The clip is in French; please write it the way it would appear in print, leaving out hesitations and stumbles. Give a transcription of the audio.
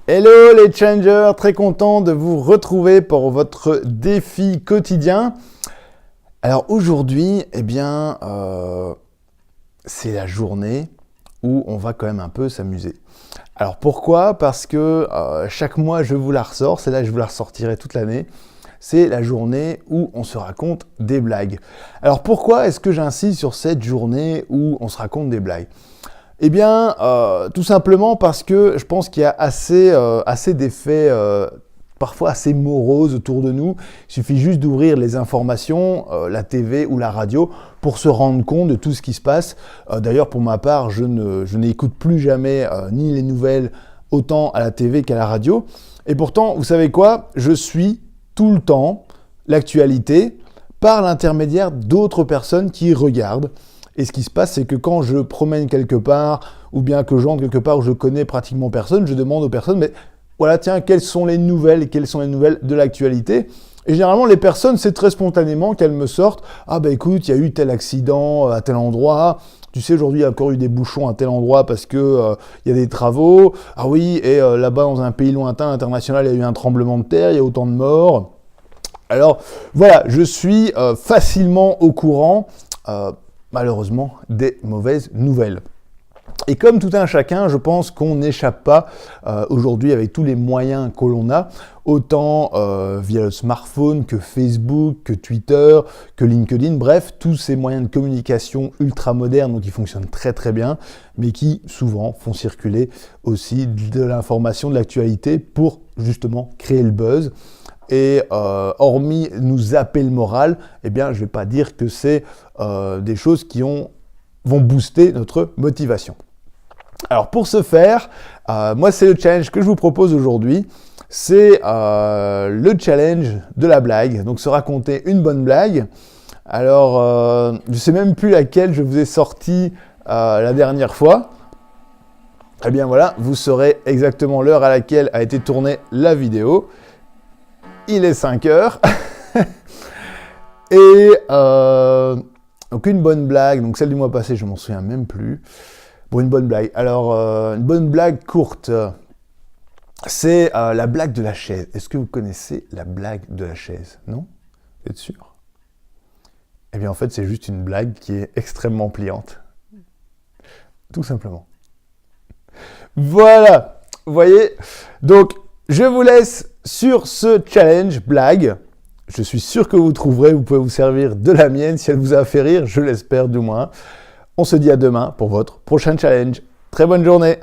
Hello les challengers, très content de vous retrouver pour votre défi quotidien. Alors aujourd'hui, c'est la journée où on va quand même un peu s'amuser. Alors pourquoi? Parce que chaque mois je vous la ressors, celle-là je vous la ressortirai toute l'année. C'est la journée où on se raconte des blagues. Alors pourquoi est-ce que j'insiste sur cette journée où on se raconte des blagues? Tout simplement parce que je pense qu'il y a assez d'effets parfois assez moroses autour de nous. Il suffit juste d'ouvrir les informations, la TV ou la radio, pour se rendre compte de tout ce qui se passe. D'ailleurs, pour ma part, je n'écoute plus jamais ni les nouvelles autant à la TV qu'à la radio. Et pourtant, vous savez quoi? Je suis tout le temps l'actualité par l'intermédiaire d'autres personnes qui regardent. Et ce qui se passe, c'est que quand je promène quelque part, ou bien que j'entre quelque part où je connais pratiquement personne, je demande aux personnes, mais voilà, tiens, quelles sont les nouvelles de l'actualité? Et généralement, les personnes, c'est très spontanément qu'elles me sortent, ah bah écoute, il y a eu tel accident à tel endroit, tu sais, aujourd'hui, il y a encore eu des bouchons à tel endroit parce que il y a des travaux, ah oui, et là-bas, dans un pays lointain, international, il y a eu un tremblement de terre, il y a autant de morts. Alors, voilà, je suis facilement au courant, malheureusement, des mauvaises nouvelles. Et comme tout un chacun, je pense qu'on n'échappe pas aujourd'hui avec tous les moyens que l'on a, autant via le smartphone que Facebook, que Twitter, que LinkedIn, bref, tous ces moyens de communication ultra modernes qui fonctionnent très très bien, mais qui souvent font circuler aussi de l'information, de l'actualité pour justement créer le buzz. Et hormis nous appeler le moral, je ne vais pas dire que c'est des choses qui vont booster notre motivation. Alors pour ce faire, moi c'est le challenge que je vous propose aujourd'hui. C'est le challenge de la blague, donc se raconter une bonne blague. Alors je ne sais même plus laquelle je vous ai sorti la dernière fois. Eh bien voilà, vous saurez exactement l'heure à laquelle a été tournée la vidéo. Il est 5 heures. Et donc une bonne blague, donc celle du mois passé, je m'en souviens même plus. Bon, une bonne blague. Alors, une bonne blague courte, c'est la blague de la chaise. Est-ce que vous connaissez la blague de la chaise? Non? Vous êtes sûr? Eh bien, en fait, c'est juste une blague qui est extrêmement pliante. Tout simplement. Voilà, vous voyez? Donc, je vous laisse sur ce challenge blague. Je suis sûr que vous trouverez, vous pouvez vous servir de la mienne si elle vous a fait rire, je l'espère du moins. On se dit à demain pour votre prochain challenge. Très bonne journée!